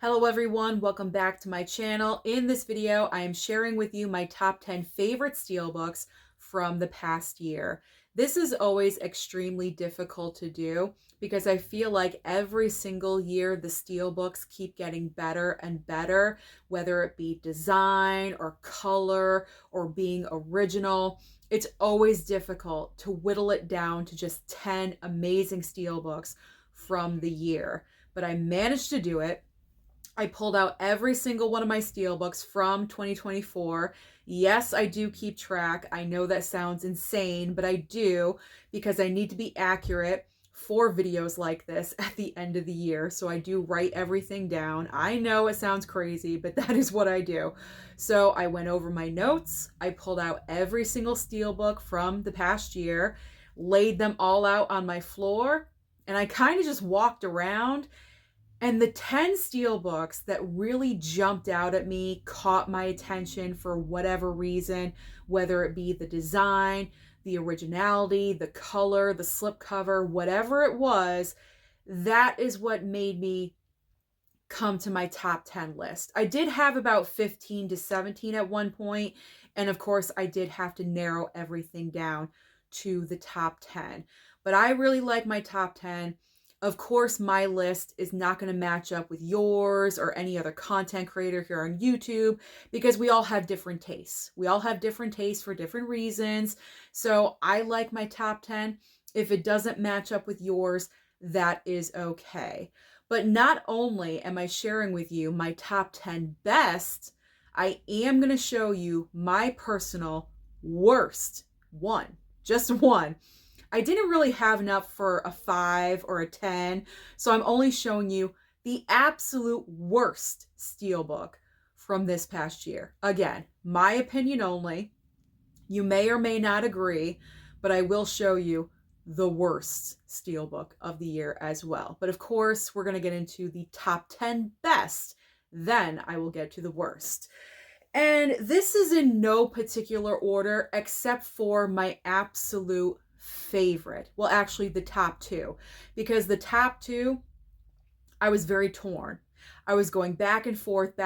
Hello everyone, welcome back to my channel. In this video, I am sharing with you my top 10 favorite steelbooks from the past year. This is always extremely difficult to do because I feel like every single year the steelbooks keep getting better and better, whether it be design or color or being original. It's always difficult to whittle it down to just 10 amazing steelbooks from the year, but I managed to do it. I pulled out every single one of my steelbooks from 2024. Yes, I do keep track. I know that sounds insane, but I do because I need to be accurate for videos like this at the end of the year. So I do write everything down. I know it sounds crazy, but that is what I do. So I went over my notes. I pulled out every single steelbook from the past year, laid them all out on my floor, and I kind of just walked around. And the 10 steelbooks that really jumped out at me, caught my attention for whatever reason, whether it be the design, the originality, the color, the slipcover, whatever it was, that is what made me come to my top 10 list. I did have about 15 to 17 at one point, and of course I did have to narrow everything down to the top 10. But I really like my top 10. Of course, my list is not going to match up with yours or any other content creator here on YouTube because we all have different tastes. We all have different tastes for different reasons. So I like my top 10. If it doesn't match up with yours, that is okay. But not only am I sharing with you my top 10 best, I am going to show you my personal worst one, just one. I didn't really have enough for a 5 or a 10, so I'm only showing you the absolute worst steelbook from this past year. Again, my opinion only. You may or may not agree, but I will show you the worst steelbook of the year as well. But of course, we're going to get into the top 10 best. Then I will get to the worst. And this is in no particular order except for my absolute favorite. Well, actually the top two, because the top two, I was very torn. I was going back and forth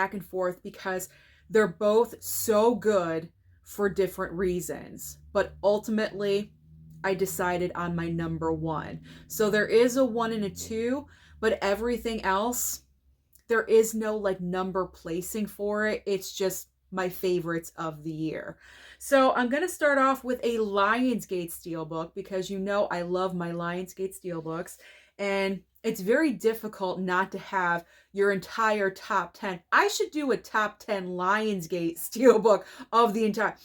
because they're both so good for different reasons. But ultimately, I decided on my number one. So there is a 1 and a 2, but everything else, there is no like number placing for it. It's just my favorites of the year. So I'm going to start off with a Lionsgate steelbook because you know I love my Lionsgate steelbooks, and it's very difficult not to have your entire top 10. I should do a top 10 Lionsgate steelbook of the entire,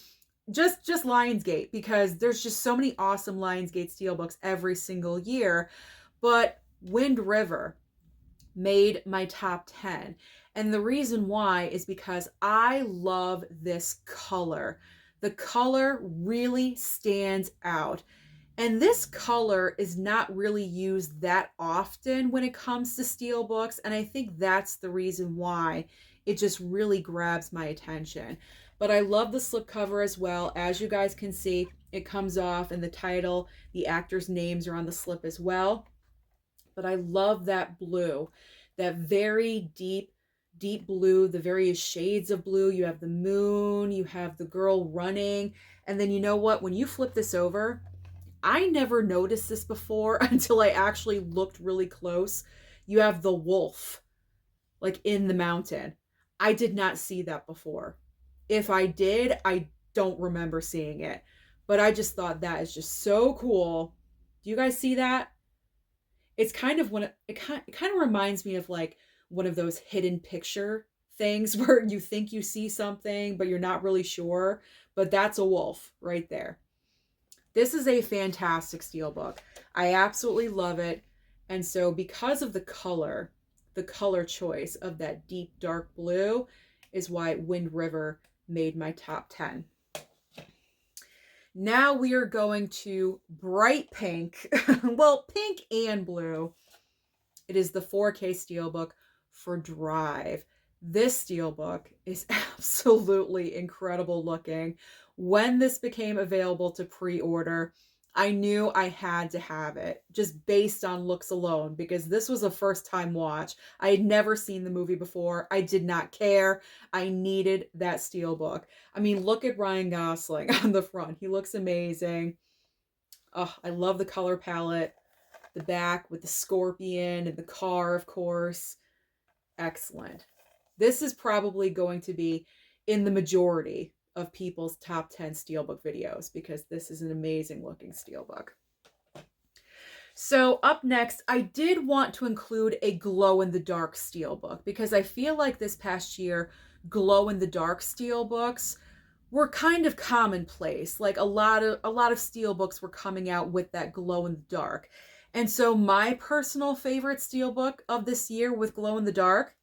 just Lionsgate, because there's just so many awesome Lionsgate steelbooks every single year. But Wind River made my top 10. And the reason why is because I love this color. The color really stands out. And this color is not really used that often when it comes to steelbooks. And I think that's the reason why it just really grabs my attention. But I love the slipcover as well. As you guys can see, it comes off and the title, the actors' names are on the slip as well. But I love that blue, that very deep blue, the various shades of blue. You have the moon, you have the girl running. And then you know what? When you flip this over, I never noticed this before until I actually looked really close. You have the wolf, like in the mountain. I did not see that before. If I did, I don't remember seeing it. But I just thought that is just so cool. Do you guys see that? It's kind of it kind of reminds me of like one of those hidden picture things where you think you see something, but you're not really sure. But that's a wolf right there. This is a fantastic steelbook. I absolutely love it. And so because of the color choice of that deep dark blue is why Wind River made my top 10. Now we are going to bright pink. Well, pink and blue. It is the 4K steelbook for Drive. This steelbook is absolutely incredible looking. When this became available to pre-order, I knew I had to have it just based on looks alone because this was a first time watch. I had never seen the movie before. I did not care. I needed that Steelbook. I mean, look at Ryan Gosling on the front. He looks amazing. Oh, I love the color palette. The back with the scorpion and the car, of course. Excellent. This is probably going to be in the majority of people's top 10 Steelbook videos because this is an amazing looking Steelbook. So up next, I did want to include a glow-in-the-dark Steelbook because I feel like this past year, glow-in-the-dark Steelbooks were kind of commonplace. Like a lot of Steelbooks were coming out with that glow-in-the-dark. And so my personal favorite Steelbook of this year with glow-in-the-dark,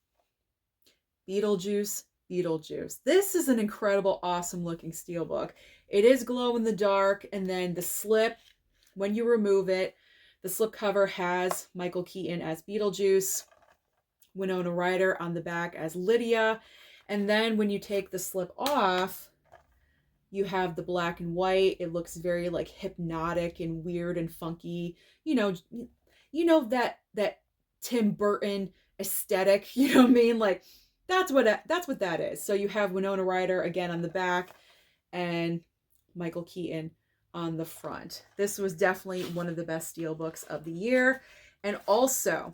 Beetle Juice. Beetle Juice. This is an incredible, awesome looking Steelbook. It is glow-in-the-dark, and then the slip, when you remove it, the slip cover has Michael Keaton as Beetlejuice, Winona Ryder on the back as Lydia, and then when you take the slip off, you have the black and white. It looks very like hypnotic and weird and funky. You know that Tim Burton aesthetic. You know what I mean? Like that's what that is. So you have Winona Ryder again on the back, and Michael Keaton on the front. This was definitely one of the best Steelbooks of the year, and also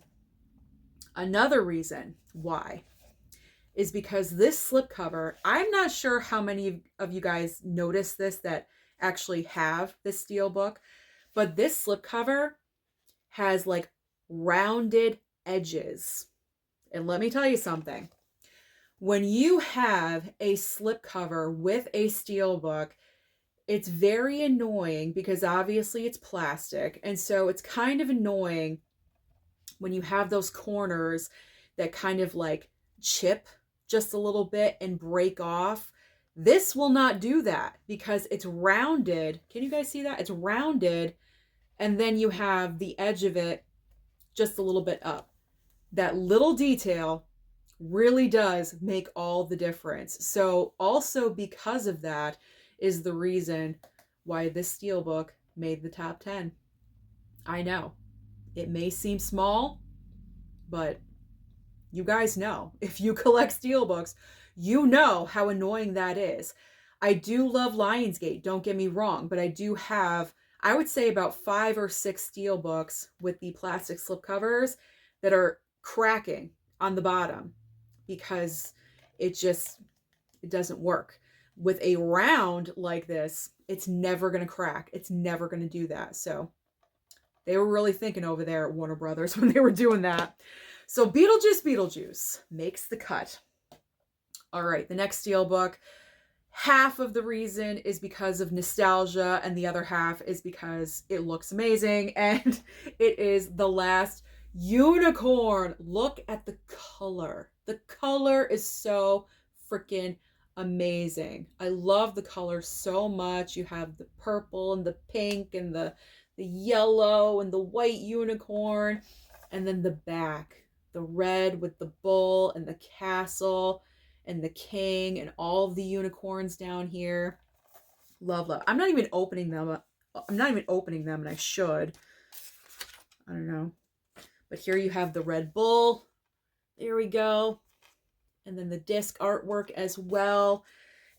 another reason why is because this slipcover, I'm not sure how many of you guys noticed this that actually have this Steelbook, but this slipcover has like rounded edges. And let me tell you something. When you have a slipcover with a Steelbook, it's very annoying because obviously it's plastic. And so it's kind of annoying when you have those corners that kind of like chip just a little bit and break off. This will not do that because it's rounded. Can you guys see that? It's rounded, and then you have the edge of it just a little bit up. That little detail really does make all the difference. So also because of that is the reason why this Steelbook made the top 10. I know it may seem small, but you guys know, if you collect Steelbooks, you know how annoying that is. I do love Lionsgate, don't get me wrong, but I do have, I would say about 5 or 6 Steelbooks with the plastic slipcovers that are cracking on the bottom because it doesn't work. With a round like this, it's never going to crack. It's never going to do that. So they were really thinking over there at Warner Brothers when they were doing that. So Beetlejuice makes the cut. All right, the next Steelbook, half of the reason is because of nostalgia and the other half is because it looks amazing, and it is The Last Unicorn. Look at the color. The color is so freaking amazing. I love the color so much. You have the purple and the pink and the yellow and the white unicorn, and then the back, the red with the bull and the castle and the king and all of the unicorns down here. Love. I'm not even opening them. And I should. I don't know. But here you have the red bull. There we go. And then the disc artwork as well.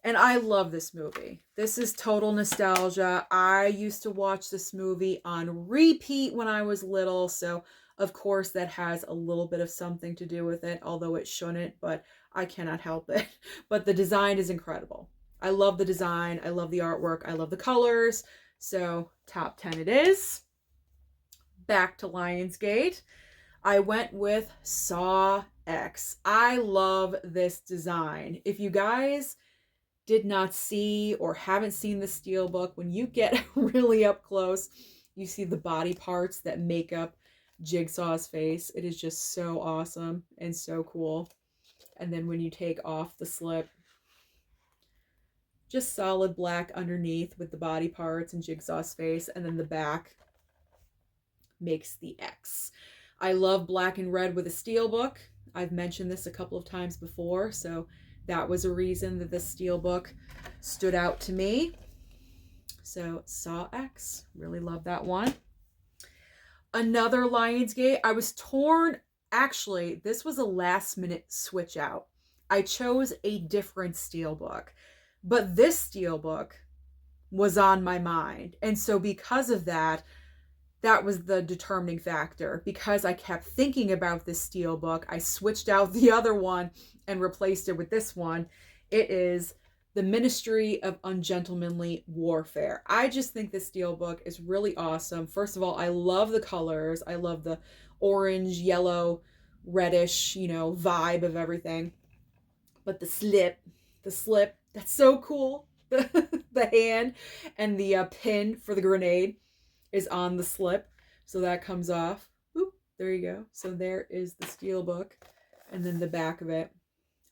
And I love this movie. This is total nostalgia. I used to watch this movie on repeat when I was little. So, of course, that has a little bit of something to do with it, although it shouldn't, but I cannot help it. But the design is incredible. I love the design. I love the artwork. I love the colors. So, top 10 it is. Back to Lionsgate. I went with Saw X. I love this design. If you guys did not see or haven't seen the Steelbook, when you get really up close, you see the body parts that make up Jigsaw's face. It is just so awesome and so cool. And then when you take off the slip, just solid black underneath with the body parts and Jigsaw's face, and then the back makes the X. I love black and red with a Steelbook. I've mentioned this a couple of times before, so that was a reason that this Steelbook stood out to me. So Saw X, really love that one. Another Lionsgate. I was torn. Actually, this was a last minute switch out. I chose a different Steelbook, but this Steelbook was on my mind. And so because of that, that was the determining factor. Because I kept thinking about this Steelbook, I switched out the other one and replaced it with this one. It is The Ministry of Ungentlemanly Warfare. I just think this Steelbook is really awesome. First of all, I love the colors. I love the orange, yellow, reddish, vibe of everything. But the slip, that's so cool. The hand and the pin for the grenade is on the slip. So that comes off. Oop, there you go. So there is the Steelbook. And then the back of it.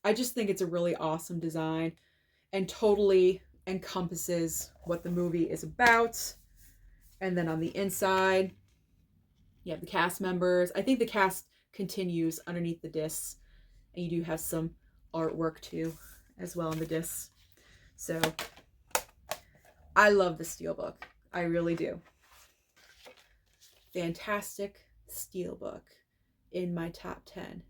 I just think it's a really awesome design and totally encompasses what the movie is about. And then on the inside, you have the cast members. I think the cast continues underneath the discs. And you do have some artwork too as well on the discs. So I love the Steelbook. I really do. Fantastic Steelbook in my top 10.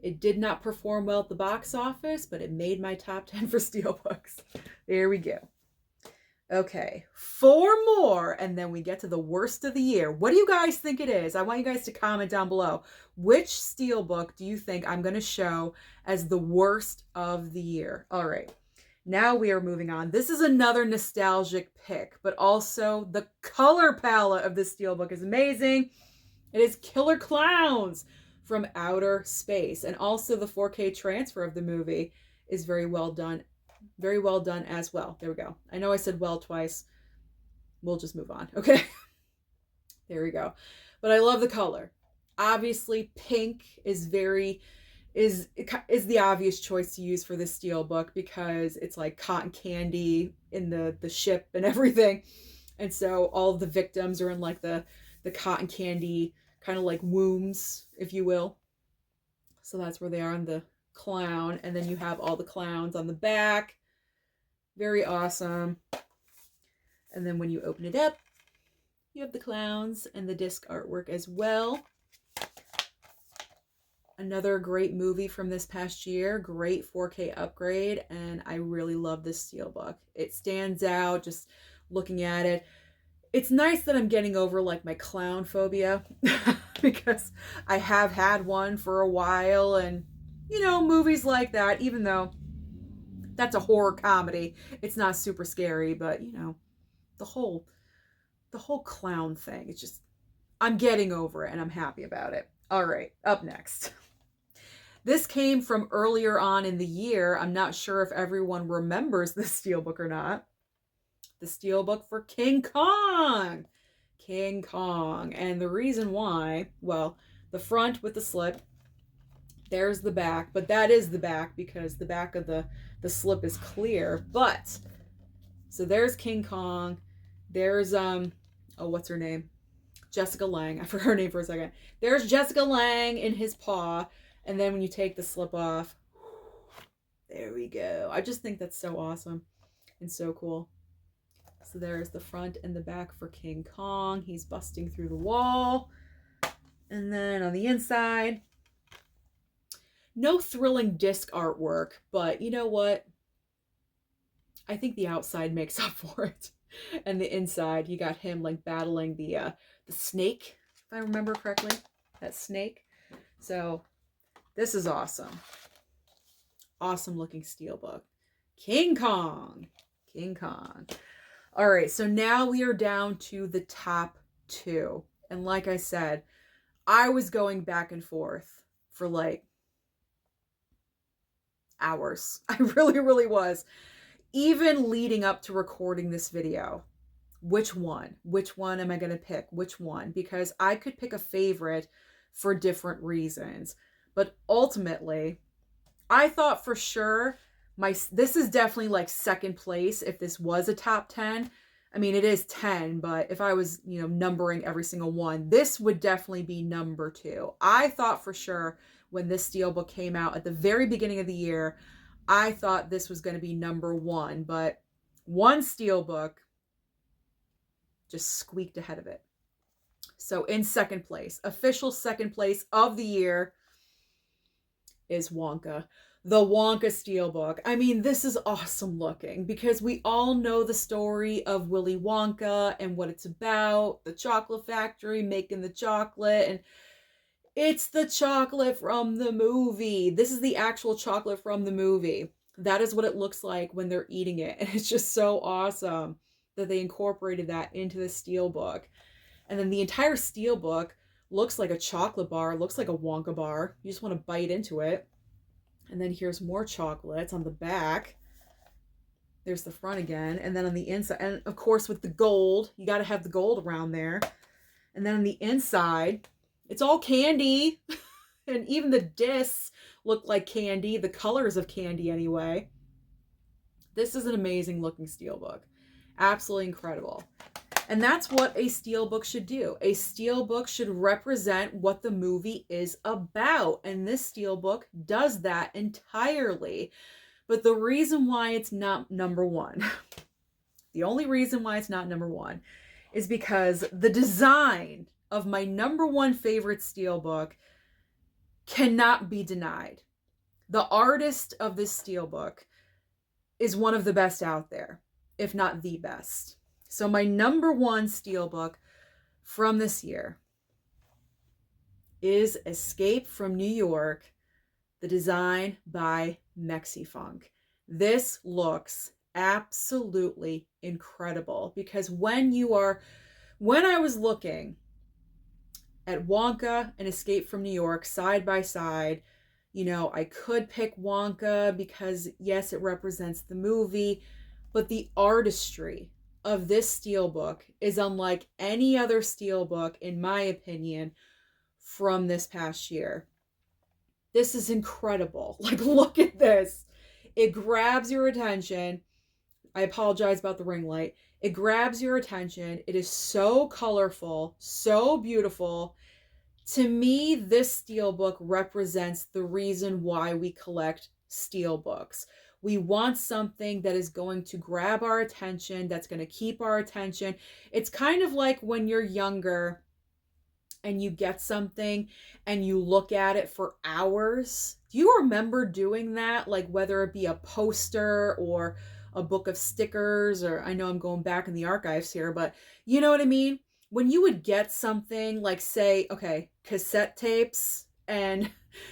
It did not perform well at the box office, but it made my top 10 for Steelbooks. There we go. Okay, 4 more, and then we get to the worst of the year. What do you guys think it is? I want you guys to comment down below. Which Steelbook do you think I'm going to show as the worst of the year? All right, now we are moving on. This is another nostalgic pick, but also the color palette of this Steelbook is amazing. It is Killer Clowns from Outer Space, and also the 4K transfer of the movie is very well done. Very well done as well. There we go. I know I said well twice. We'll just move on. Okay. There we go. But I love the color. Obviously, pink is the obvious choice to use for this Steelbook because it's like cotton candy in the ship and everything. And so all of the victims are in like the cotton candy kind of like wombs, if you will. So that's where they are on the clown. And then you have all the clowns on the back. Very awesome. And then when you open it up, you have the clowns and the disc artwork as well. Another great movie from this past year. Great 4K upgrade. And I really love this Steelbook. It stands out just looking at it. It's nice that I'm getting over like my clown phobia because I have had one for a while, and movies like that, even though that's a horror comedy, it's not super scary, but the whole clown thing, it's just, I'm getting over it and I'm happy about it. All right, up next. This came from earlier on in the year. I'm not sure if everyone remembers this Steelbook or not. The Steelbook for King Kong. King Kong. And the reason why, well, the front with the slip, there's the back, but that is the back because the back of the slip is clear. But, so there's King Kong. There's, what's her name? Jessica Lange. I forgot her name for a second. There's Jessica Lange in his paw. And then when you take the slip off, there we go. I just think that's so awesome and so cool. So there's the front and the back for King Kong. He's busting through the wall. And then on the inside, no thrilling disc artwork, but you know what? I think the outside makes up for it. And the inside, you got him like battling the snake, if I remember correctly. That snake. So this is awesome. Awesome looking Steelbook. King Kong. King Kong. All right, so now we are down to the top 2. And like I said, I was going back and forth for like hours. I really, really was. Even leading up to recording this video. Which one? Which one am I going to pick? Which one? Because I could pick a favorite for different reasons. But ultimately, I thought for sure this is definitely like second place if this was a top 10. I mean, it is 10, but if I was, numbering every single one, this would definitely be number 2. I thought for sure when this Steelbook came out at the very beginning of the year, I thought this was going to be number 1, but one Steelbook just squeaked ahead of it. So in second place, official second place of the year, is Wonka. The Wonka Steelbook. I mean, this is awesome looking because we all know the story of Willy Wonka and what it's about, the chocolate factory making the chocolate, and it's the chocolate from the movie. This is the actual chocolate from the movie. That is what it looks like when they're eating it. And it's just so awesome that they incorporated that into the Steelbook. And then the entire Steelbook looks like a chocolate bar, looks like a Wonka bar. You just want to bite into it. And then here's more chocolates on the back. There's the front again. And then on the inside, and of course with the gold, you got to have the gold around there. And then on the inside, it's all candy. And even the discs look like candy, the colors of candy anyway. This is an amazing looking Steelbook. Absolutely incredible. And that's what a Steelbook should do. A Steelbook should represent what the movie is about. And this Steelbook does that entirely. But the reason why it's not number one, the only reason why it's not number one, is because the design of my number one favorite Steelbook cannot be denied. The artist of this Steelbook is one of the best out there, if not the best. So my number one Steelbook from this year is Escape from New York, the design by Mexifunk. This looks absolutely incredible because when I was looking at Wonka and Escape from New York side by side, you know, I could pick Wonka because yes, it represents the movie, but the artistry of this Steelbook is unlike any other Steelbook, in my opinion, from this past year. This is incredible. Like, look at this. It grabs your attention. I apologize about the ring light. It grabs your attention. It is so colorful, so beautiful. To me, this Steelbook represents the reason why we collect Steelbooks. We want something that is going to grab our attention, that's going to keep our attention. It's kind of like when you're younger and you get something and you look at it for hours. Do you remember doing that? Like whether it be a poster or a book of stickers, or I know I'm going back in the archives here, but you know what I mean? When you would get something like, say, okay, cassette tapes, and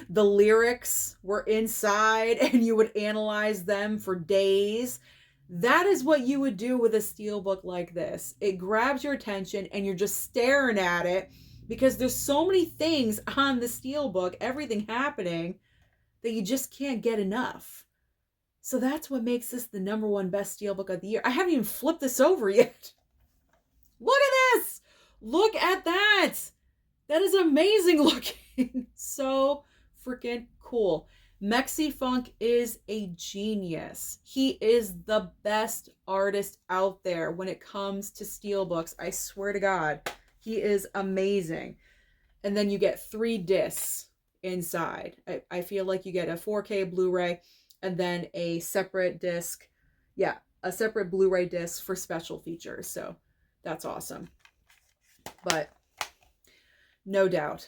the lyrics were inside and you would analyze them for days. That is what you would do with a Steelbook like this. It grabs your attention and you're just staring at it because there's so many things on the Steelbook, everything happening, that you just can't get enough. So that's what makes this the number one best Steelbook of the year. I haven't even flipped this over yet. Look at this. Look at that. That is amazing looking. So freaking cool. Mexifunk is a genius. He is the best artist out there when it comes to Steelbooks. I swear to God, he is amazing. And then you get 3 discs inside. I feel like you get a 4K Blu-ray and then a separate disc. Yeah, a separate Blu-ray disc for special features. So that's awesome. But no doubt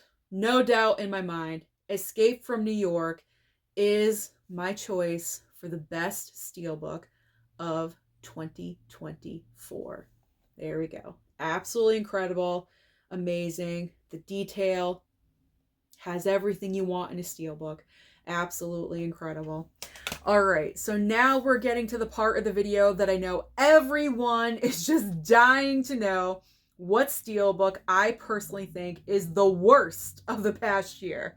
in my mind, Escape from New York is my choice for the best Steelbook of 2024. There we go. Absolutely incredible. Amazing. The detail has everything you want in a Steelbook. Absolutely incredible. All right, so now we're getting to the part of the video that I know everyone is just dying to know. What Steelbook I personally think is the worst of the past year.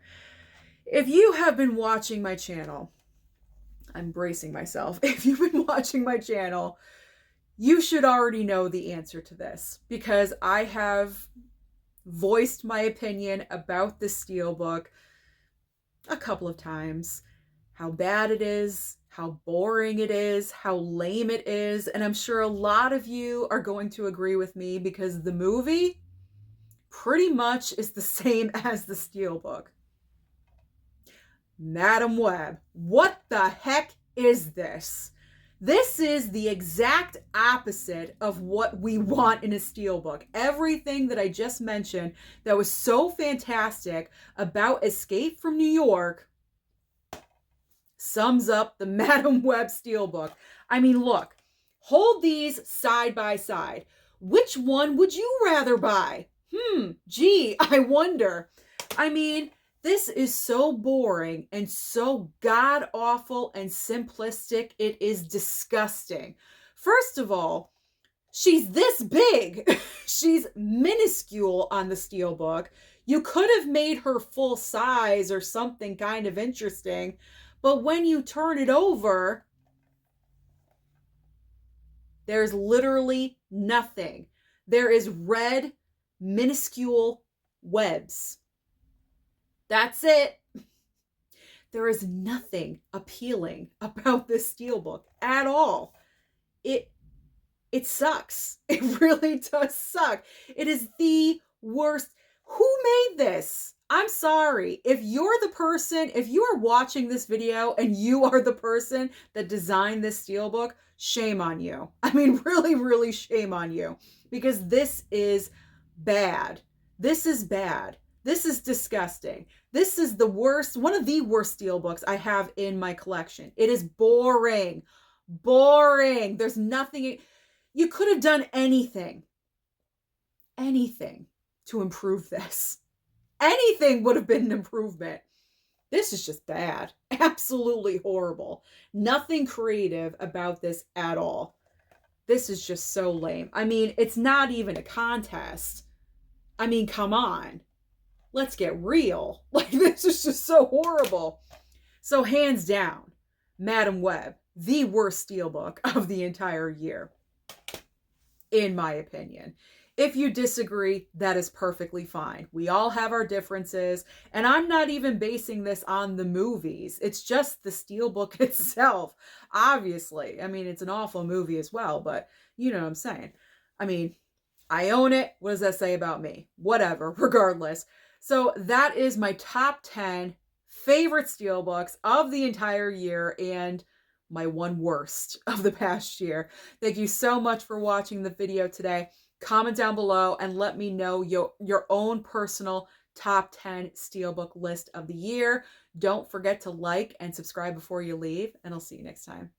If you have been watching my channel, I'm bracing myself. If you've been watching my channel, you should already know the answer to this because I have voiced my opinion about the Steelbook a couple of times. How bad it is, how boring it is, how lame it is. And I'm sure a lot of you are going to agree with me because the movie pretty much is the same as the Steelbook. Madam Web, what the heck is this? This is the exact opposite of what we want in a Steelbook. Everything that I just mentioned that was so fantastic about Escape from New York sums up the Madame Web Steelbook. I mean, look, hold these side by side. Which one would you rather buy? Gee, I wonder. I mean, this is so boring and so god-awful and simplistic. It is disgusting. First of all, she's this big. She's minuscule on the Steelbook. You could have made her full size or something kind of interesting. But when you turn it over, there's literally nothing. There is red, minuscule webs. That's it. There is nothing appealing about this Steelbook at all. It sucks. It really does suck. It is the worst. Who made this? I'm sorry. If you're the person, if you are watching this video and you are the person that designed this Steelbook, shame on you. I mean, really, really shame on you. Because this is bad. This is bad. This is disgusting. This is the worst, one of the worst Steelbooks I have in my collection. It is boring. Boring. There's nothing. You could have done anything to improve this. Anything would have been an improvement. This is just bad. Absolutely horrible. Nothing creative about this at all. This is just so lame. I mean, it's not even a contest. I mean, come on. Let's get real. Like, this is just so horrible. So hands down, Madame Web, the worst Steelbook of the entire year, in my opinion. If you disagree, that is perfectly fine. We all have our differences, and I'm not even basing this on the movies. It's just the Steelbook itself, obviously. I mean, it's an awful movie as well, but you know what I'm saying. I mean, I own it. What does that say about me? Whatever, regardless. So that is my top 10 favorite Steelbooks of the entire year and my one worst of the past year. Thank you so much for watching the video today. Comment down below and let me know your own personal top 10 Steelbook list of the year. Don't forget to like and subscribe before you leave, and I'll see you next time.